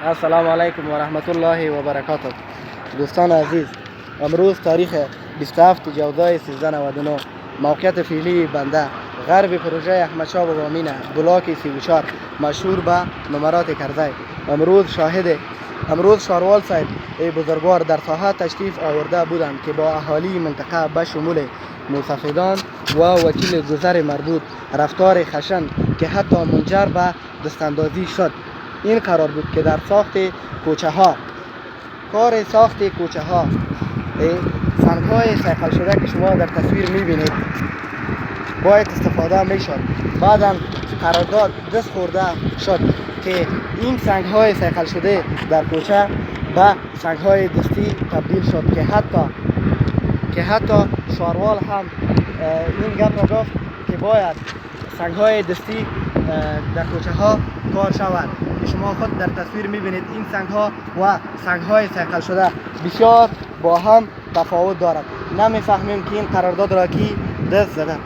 السلام علیکم و رحمت الله و برکاته. دوستان عزیز، امروز تاریخ 27 جوزای 1399 موقعیت فعلی بنده غرب پروژه احمدشاه بابا امینه، بلاک 34 مشهور به نمرات کرزی. امروز شاروال صاحب بزرگوار در ساحه تشریف آورده بودند که با اهالی منطقه به شمول موسفیدان و وکیل گذر مربوط رفتار خشن که حتی منجر به دستاندازی شد. این قرار بود که در ساخت کوچه ها سنگ های صیقل شده که شما در تصویر میبینید باید استفاده میشد. بعدا قرارداد دست خورده شد که این سنگ های صیقل شده در کوچه به سنگ های دستی تبدیل شد که حتی شاروال هم این گپ را گفت که باید سنگ های دستی در کوچه ها کار شود. شما خود در تصویر میبینید این سنگ ها و سنگ های صیقل شده بسیار با هم تفاوت دارد. نمیفهمیم که این قرارداد را کی دست زده.